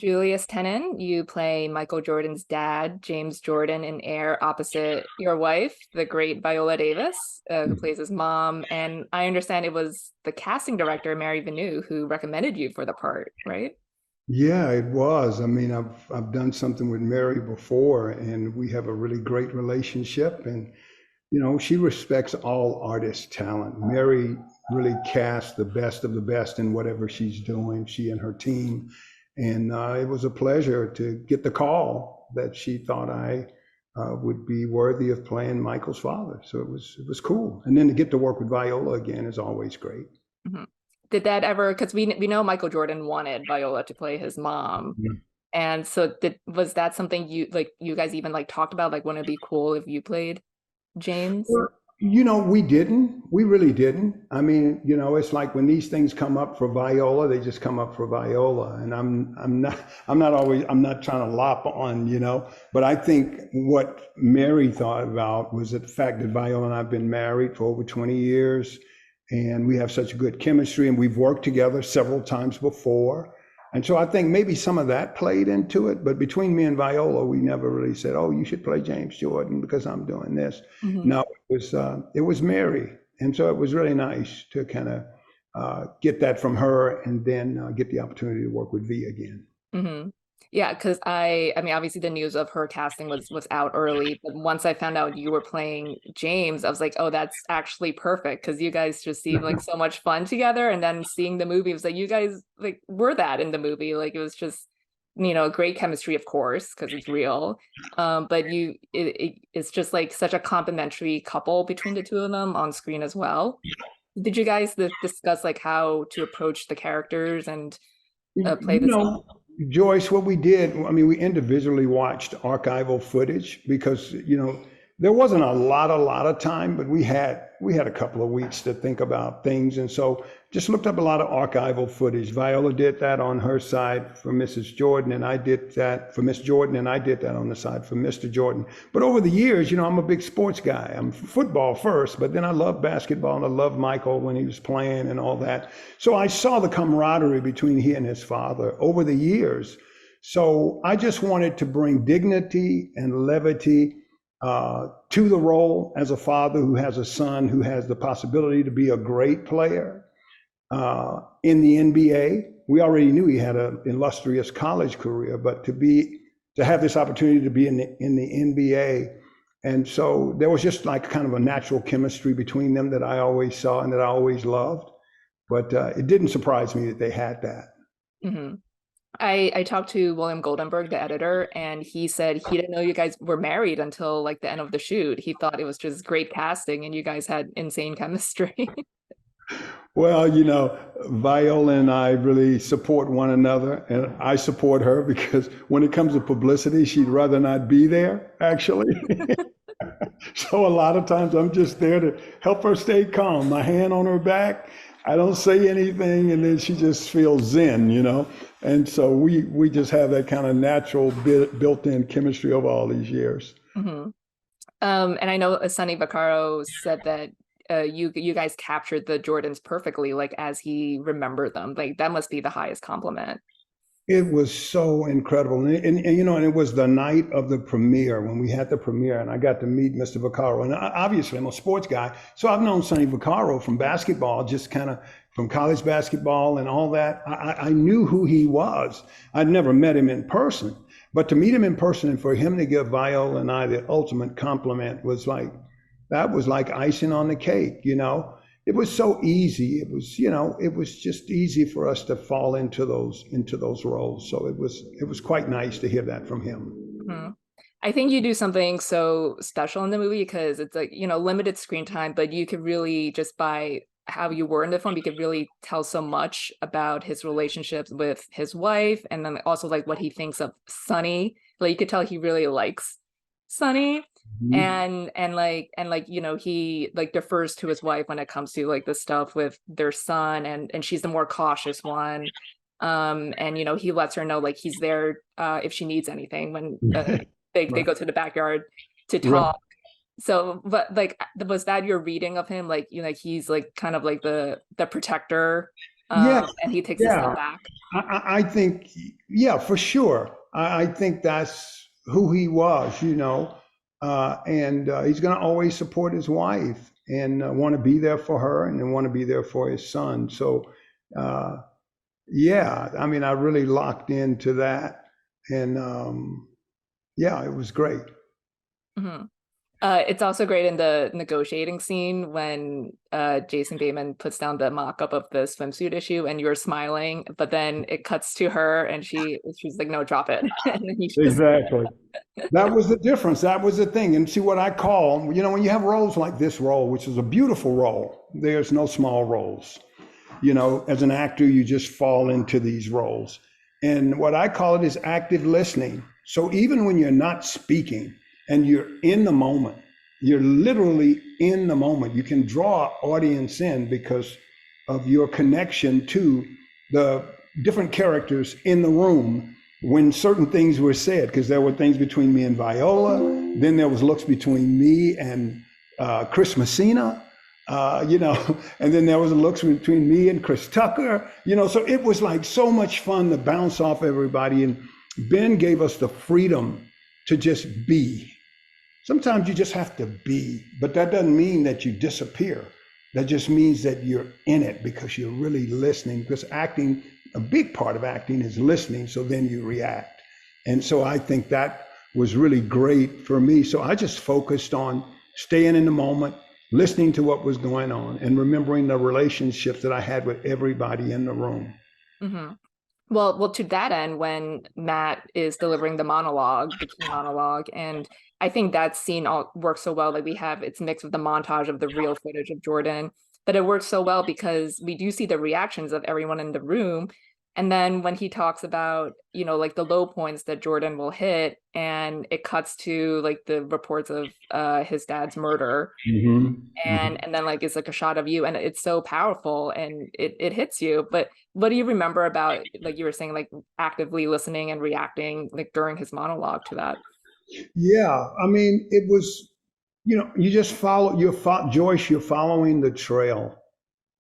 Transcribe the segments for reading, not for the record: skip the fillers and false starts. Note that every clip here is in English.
Julius Tennon. You play Michael Jordan's dad, James Jordan, in Air, opposite your wife, the great Viola Davis, who plays his mom. And I understand it was the casting director, Mary Vanu, who recommended you for the part, right? Yeah, it was. I mean, I've done something with Mary before, and we have a really great relationship. And she respects all artist talent. Mary really casts the best of the best in whatever she's doing. She and her team, and it was a pleasure to get the call that she thought I would be worthy of playing Michael's father. So it was cool. And then to get to work with Viola again is always great. Mhm. Did that ever, because we know Michael Jordan wanted Viola to play his mom. And so was that something you guys even like talked about? Like, wouldn't it be cool if you played James? Well, we didn't. We really didn't. I mean, it's like when these things come up for Viola, they just come up for Viola. And I'm not trying to lop on, but I think what Mary thought about was the fact that Viola and I have been married for over 20 years, and we have such good chemistry, and we've worked together several times before. And so I think maybe some of that played into it, but between me and Viola, we never really said, "Oh, you should play James Jordan because I'm doing this." Mhm. No, it was Mary, and so it was really nice to kind of get that from her, and then get the opportunity to work with V again. hmm Yeah, because I mean, obviously the news of her casting was out early, but once I found out you were playing James, I was like, oh, that's actually perfect because you guys just seem like so much fun together. And then seeing the movie, it was like you guys like were that in the movie. Like it was just, great chemistry, of course, because it's real. But it's just like such a complimentary couple between the two of them on screen as well. Did you guys discuss like how to approach the characters and play You this? know, Joyce, what we did, I mean, we individually watched archival footage because, there wasn't a lot of time, but we had a couple of weeks to think about things. And so just looked up a lot of archival footage. Viola did that on her side for Mrs. Jordan, and I did that for Miss Jordan, and I did that on the side for Mr. Jordan. But over the years, I'm a big sports guy. I'm football first, but then I love basketball, and I love Michael when he was playing and all that. So I saw the camaraderie between he and his father over the years. So I just wanted to bring dignity and levity to the role as a father who has a son who has the possibility to be a great player in the NBA. We already knew he had an illustrious college career, but to have this opportunity to be in the NBA, and so there was just like kind of a natural chemistry between them that I always saw and that I always loved. But it didn't surprise me that they had that. Mhm. I talked to William Goldenberg, the editor, and he said he didn't know you guys were married until like the end of the shoot. He thought it was just great casting and you guys had insane chemistry. Well, Viola and I really support one another, and I support her because when it comes to publicity, she'd rather not be there, actually. So a lot of times I'm just there to help her stay calm, my hand on her back. I don't say anything, and then she just feels zen. And so we just have that kind of natural built-in chemistry over all these years. hmm and I know Sonny Vaccaro said that you guys captured the Jordans perfectly, like as he remembered them. Like that must be the highest compliment. It was so incredible. And it was the night of the premiere when we had the premiere, and I got to meet Mr. Vaccaro. And obviously, I'm a sports guy, so I've known Sonny Vaccaro from basketball, just kind of from college basketball and all that. I knew who he was. I'd never met him in person, but to meet him in person and for him to give Viola and I the ultimate compliment that was like icing on the cake. It was so easy. It was just easy for us to fall into those roles. So it was quite nice to hear that from him. Mhm. I think you do something so special in the movie because it's like, limited screen time, but you could really just by how you were in the film, you could really tell so much about his relationships with his wife and then also like what he thinks of Sonny. Like you could tell he really likes Sonny Mhm. and he like defers to his wife when it comes to like the stuff with their son and she's the more cautious one. And he lets her know like he's there if she needs anything when they Right. go to the backyard to Right. talk. So but like was that your reading of him, like like he's like kind of like the protector Yeah, and he takes a step yeah. back. I think, yeah, for sure. I think that's who he was, and he's going to always support his wife and want to be there for her and want to be there for his son. So, uh, yeah, I mean, I really locked into that. And yeah, it was great. Mhm. It's also great in the negotiating scene when Jason Bateman puts down the mock-up of the swimsuit issue and you're smiling, but then it cuts to her and she's like, no, drop it. And then he just Exactly. That was the difference. That was the thing. And see what I call, when you have roles like this role, which is a beautiful role, there's no small roles. As an actor, you just fall into these roles. And what I call it is active listening. So even when you're not speaking and you're in the moment, you're literally in the moment. You can draw audience in because of your connection to the different characters in the room when certain things were said, because there were things between me and Viola, then there was looks between me and Chris Messina, and then there was looks between me and Chris Tucker, so it was like so much fun to bounce off everybody. And Ben gave us the freedom to just be. Sometimes you just have to be, but that doesn't mean that you disappear. That just means that you're in it because you're really listening, because acting, a big part of acting is listening, so then you react. And so I think that was really great for me. So I just focused on staying in the moment, listening to what was going on, and remembering the relationships that I had with everybody in the room. Mhm. Well, to that end, when Matt is delivering the key monologue, and I think that scene all works so well. Like it's mixed with the montage of the real footage of Jordan, but it works so well because we do see the reactions of everyone in the room. And then when he talks about, like the low points that Jordan will hit, and it cuts to like the reports of his dad's murder, and then like it's like a shot of you, and it's so powerful and it hits you. But what do you remember about, like you were saying, like actively listening and reacting like during his monologue to that? Yeah, I mean, it was, you just Joyce, you're following the trail.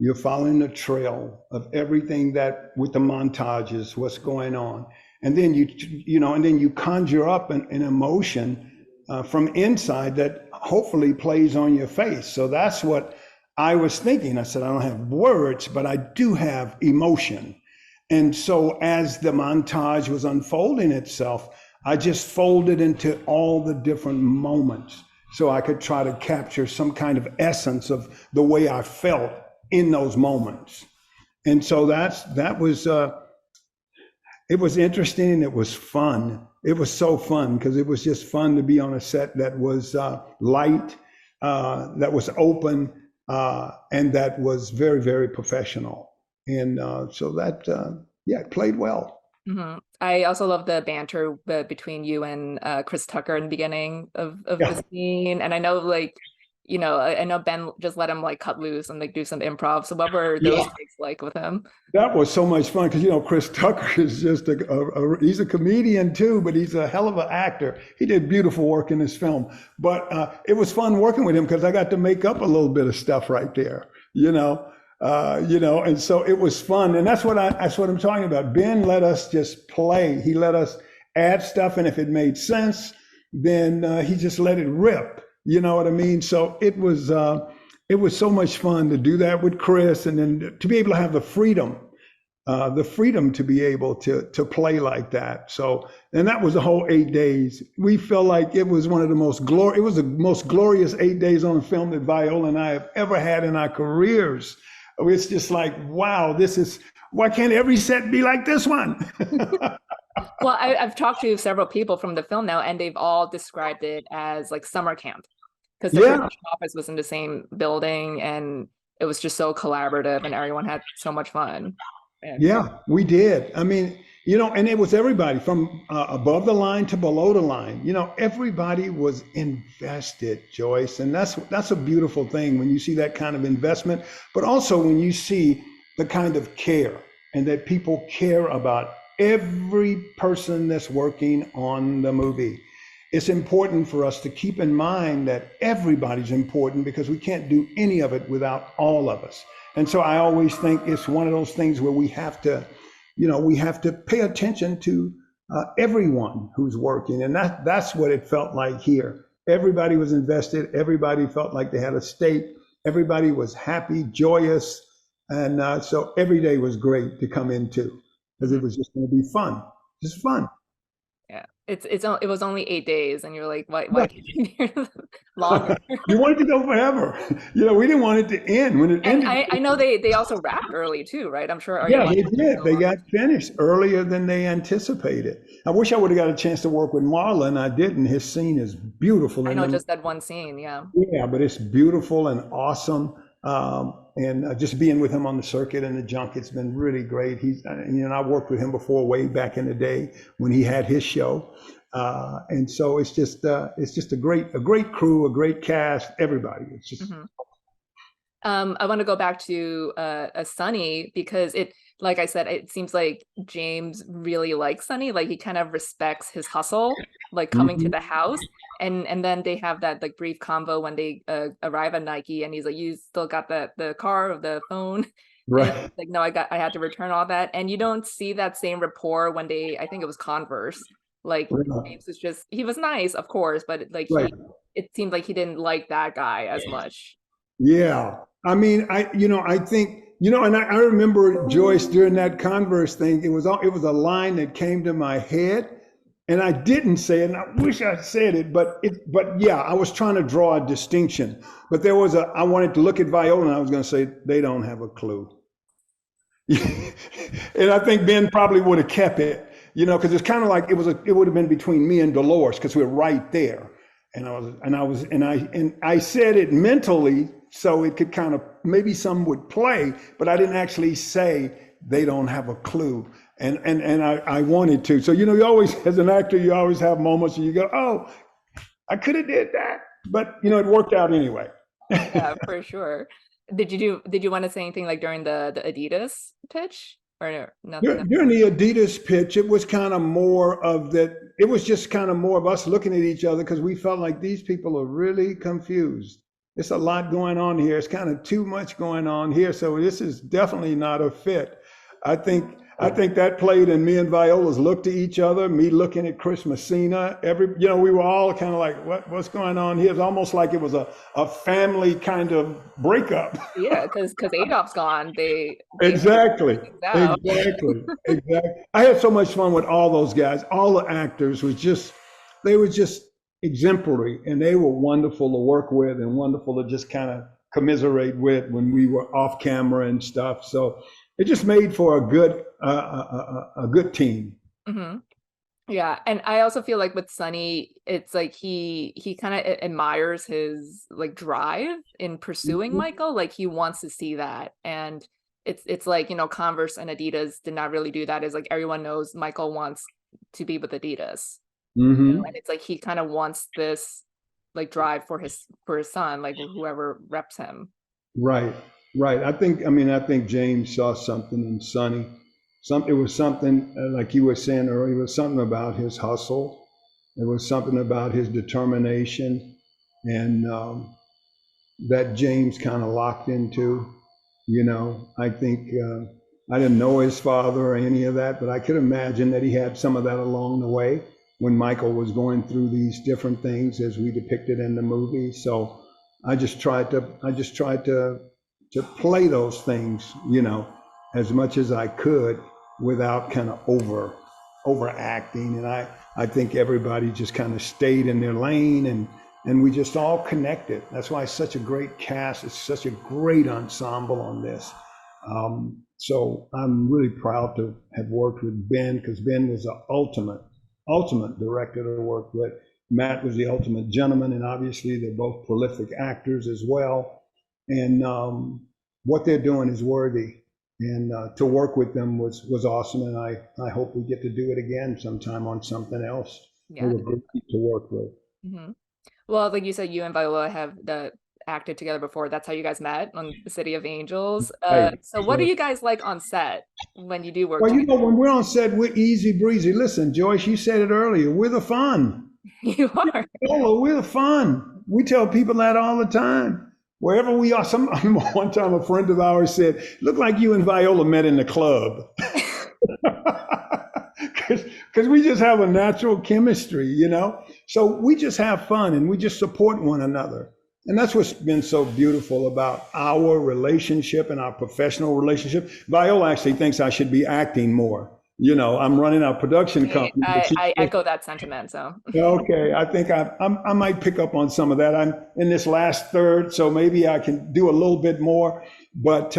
You're following the trail of everything that with the montages, what's going on. And then you conjure up an emotion from inside that hopefully plays on your face. So that's what I was thinking. I said, I don't have words, but I do have emotion. And so as the montage was unfolding itself, I just folded into all the different moments so I could try to capture some kind of essence of the way I felt in those moments. And so that was it was interesting and it was fun. It was so fun because it was just fun to be on a set that was light, that was open, and that was very, very professional. And so that, yeah, it played well. Mm-hmm. I also love the banter between you and Chris Tucker in the beginning of the Yeah, scene. And I know, like, I know Ben just let him like cut loose and like do some improv. So what were those yeah. takes like with him? That was so much fun because Chris Tucker is just he's a comedian too, but he's a hell of an actor. He did beautiful work in this film, but it was fun working with him because I got to make up a little bit of stuff right there, and so it was fun, and that's what I'm talking about. Ben let us just play. He let us add stuff, and if it made sense, then he just let it rip. You know what I mean? So it was so much fun to do that with Chris, and then to be able to have the freedom to be able to play like that. So, and that was the whole 8 days. We felt like it was one of the it was the most glorious 8 days on a film that Viola and I have ever had in our careers. It's just like, wow, why can't every set be like this one? Well, I've talked to several people from the film now, and they've all described it as like summer camp because the Yeah, production office was in the same building, and it was just so collaborative, and everyone had so much fun. And yeah, we did. I mean, and it was everybody from above the line to below the line. Everybody was invested, Joyce, and that's a beautiful thing when you see that kind of investment, but also when you see the kind of care and that people care about every person that's working on the movie. It's important for us to keep in mind that everybody's important because we can't do any of it without all of us. And so I always think it's one of those things where we have to, we have to pay attention to everyone who's working. And that's what it felt like here. Everybody was invested. Everybody felt like they had a stake. Everybody was happy, joyous. And so every day was great to come into because it was just going to be fun, just fun. Yeah, it was only 8 days, and you're like, why Right. can't you be here longer? You wanted to go forever. We didn't want it to end. When it And ended, I know they also wrapped early too, right? I'm sure. Are you yeah, allowed they to did. go They longer? got finished earlier than they anticipated. I wish I would have got a chance to work with Marlon. And I didn't. His scene is beautiful I in know them. just that one scene. Yeah. Yeah, but it's beautiful and awesome. And just being with him on the circuit and the junket's been really great. I worked with him before, way back in the day when he had his show. And so it's just a great crew, a great cast, everybody. It's just Hmm. I want to go back to Sunny because like I said, it seems like James really likes Sunny. Like he kind of respects his hustle, like coming to Mhm. the house, and then they have that like brief convo when they arrive at Nike, and he's like, "You still got the car or the phone?" And Right, he's like, "No, I had to return all that." And you don't see that same rapport when I think it was Converse. Like right, James was he was nice, of course, but like right. it seemed like he didn't like that guy as much. Yeah. I mean, I think, and I remember Joyce during that Converse thing, it was a line that came to my head and I didn't say it and I wish I said it, but yeah, I was trying to draw a distinction, but I wanted to look at Viola and I was going to say, they don't have a clue. And I think Ben probably would have kept it, because it's kind of like it would have been between me and Dolores because we're right there. And I said it mentally so it could kind of maybe some would play, but I didn't actually say they don't have a clue. And I wanted to. So you always, as an actor, you always have moments where you go, oh, I could have did that, but it worked out anyway. Yeah, for sure. Did you want to say anything like during the Adidas pitch or nothing? During the Adidas pitch, it was kind of more of that. It was just kind of more of us looking at each other because we felt like these people are really confused. It's a lot going on here. It's kind of too much going on here. So this is definitely not a fit. I think I think that played and me and Viola's looked at each other, me looking at Chris Messina. We were all kind of like, what's going on here? It's almost like it was a family kind of breakup. Yeah, because Adolf's gone. They had to Exactly. figure things out. Exactly. Exactly. I had so much fun with all those guys. All the actors they were just exemplary and they were wonderful to work with and wonderful to just kind of commiserate with when we were off camera and stuff. So it just made for a good team. Hmm. Yeah, and I also feel like with Sunny, it's like he kind of admires his like drive in pursuing Michael. Like he wants to see that, and it's like Converse and Adidas did not really do that. Is like everyone knows Michael wants to be with Adidas, Hmm. and it's like he kind of wants this like drive for his son, like whoever reps him. Right, right. I think James saw something in Sonny. It was something, like you were saying earlier, it was something about his hustle. It was something about his determination, and that James kind of locked into. I think I didn't know his father or any of that, but I could imagine that he had some of that along the way when Michael was going through these different things as we depicted in the movie. So I just tried to play those things, as much as I could without kind of overacting. And I think everybody just kind of stayed in their lane and we just all connected. That's why it's such a great cast. It's such a great ensemble on this. So I'm really proud to have worked with Ben because Ben was the ultimate director to work with. Matt was the ultimate gentleman, and obviously they're both prolific actors as well. And what they're doing is worthy. And to work with them was awesome. And I hope we get to do it again sometime on something else. They Yeah. were great to work with. Hmm. Well, like you said, you and Viola have acted together before. That's how you guys met on the City of Angels. Right. So what are you guys like on set when you do work Well, together? when we're on set, we're easy breezy. Listen, Joyce, you said it earlier. We're the fun. You are. Oh, we're the fun. We tell people that all the time. wherever we are. One time a friend of ours said, "Look like you and Viola met in the club," because we just have a natural chemistry, you know. So we just have fun and we just support one another. And that's what's been so beautiful about our relationship and our professional relationship. Viola actually thinks I should be acting more. You know, I'm running a production Hey, company, but I echo that sentiment. So okay, I think I might pick up on some of that. I'm in this last third, so maybe I can do a little bit more. But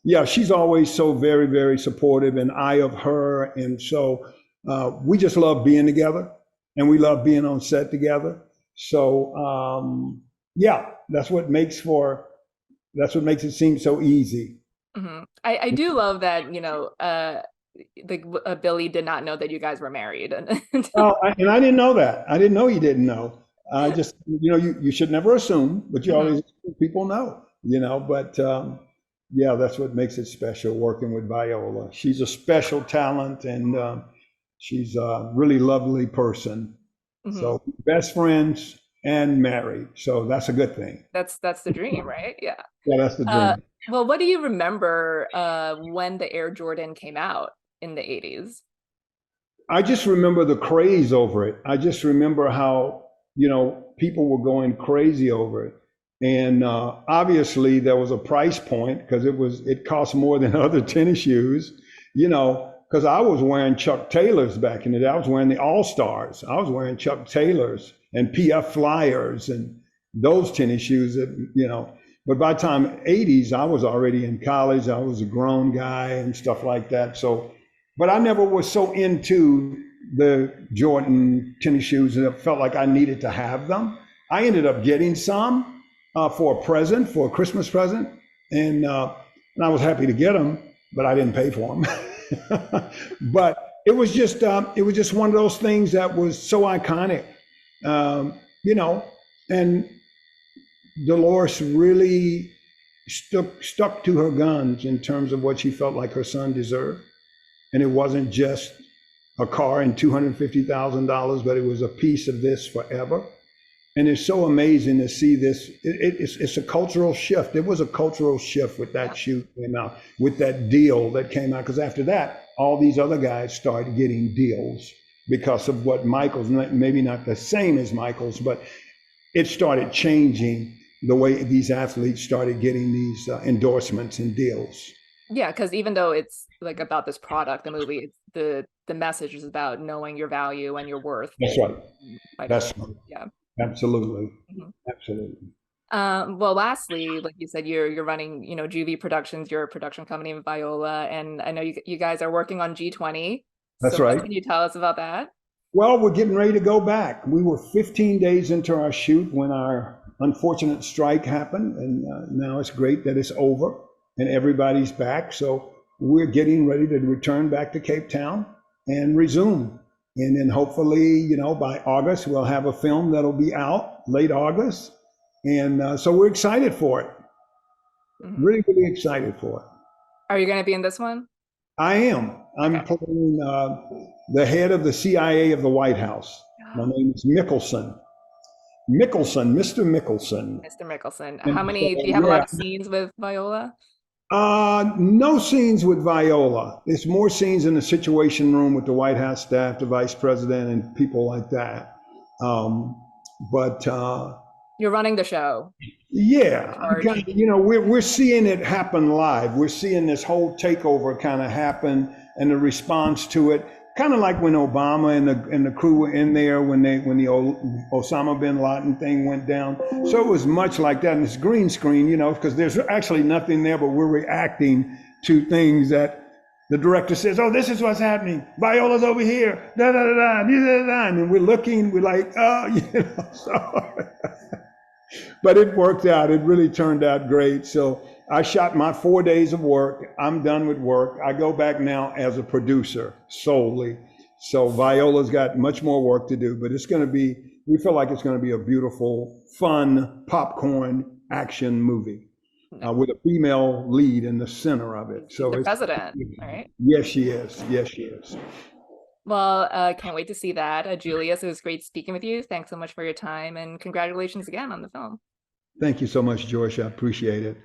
yeah, she's always so very, very supportive, and I of her. And so we just love being together, and we love being on set together. So yeah, that's what makes it seem so easy. I do love that, Billy did not know that you guys were married. Oh, and I didn't know that. I didn't know he didn't know. I just, you should never assume, but you Mhm. always people know, But yeah, that's what makes it special working with Viola. She's a special talent, and she's a really lovely person. Mhm. So best friends and married. So that's a good thing. That's the dream, right? Yeah. Yeah, that's the Uh, dream. well, what do you remember when the Air Jordan came out in the 80s? I just remember the craze over it. I just remember how, people were going crazy over it. And obviously there was a price point because it cost more than other tennis shoes, because I was wearing Chuck Taylors back in the day. I was wearing the All Stars. I was wearing Chuck Taylors and PF Flyers and those tennis shoes that. But by the time 80s, I was already in college. I was a grown guy and stuff like that. So but I never was so into the Jordan tennis shoes that I felt like I needed to have them. I ended up getting some for a present, for a Christmas present, and I was happy to get them, but I didn't pay for them. But it was just one of those things that was so iconic, um, you know. And Dolores really stuck to her guns in terms of what she felt like her son deserved. And it wasn't just a car and $250,000, but it was a piece of this forever. And it's so amazing to see this. It's a cultural shift. It was a cultural shift with that Yeah. shoot came out, with that deal that came out. Because after that, all these other guys started getting deals because of what Michael's, maybe not the same as Michael's, but it started changing the way these athletes started getting these endorsements and deals. Yeah, because even though it's like about this product, the movie, it's the message is about knowing your value and your worth. That's right. By That's design. Yeah. absolutely, Mhm. absolutely. Well, lastly, like you said, you're running, Juvie Productions, your production company in Viola, and I know you guys are working on G20. That's So what right. can you tell us about that? Well, we're getting ready to go back. We were 15 days into our shoot when our unfortunate strike happened, and now it's great that it's over and everybody's back. So we're getting ready to return back to Cape Town and resume. And then hopefully, by August, we'll have a film that'll be out late August. And so we're excited for it. Mhm. Really, really excited for it. Are you going to be in this one? I am. I'm Okay. playing the head of the CIA of the White House. My name is Mickelson. Mr. Mickelson. Mr. Mickelson. And so, Do you have a yeah, lot of scenes with Viola? no scenes with Viola. It's more scenes in the Situation Room with the White House staff, the vice president, and people like that. Um, but You're running the show. In yeah, I'm charge. kind of, we're seeing it happen live. We're seeing this whole takeover kind of happen and the response to it, kind of like when Obama and the crew were in there when the Osama bin Laden thing went down. So it was much like that. And it's green screen, because there's actually nothing there, but we're reacting to things that the director says, "Oh, this is what's happening. Viola's over here. Da da da da da da da." And we're looking. We're like, "Oh, So but it worked out. It really turned out great. So I shot my 4 days of work. I'm done with work. I go back now as a producer solely. So Viola's got much more work to do, but we feel like it's going to be a beautiful, fun, popcorn action movie No, with a female lead in the center of it. she's So the president. All right. yes, she is. Yes, she is. Well, can't wait to see that. Julius, it was great speaking with you. Thanks so much for your time and congratulations again on the film. Thank you so much, Joyce. I appreciate it.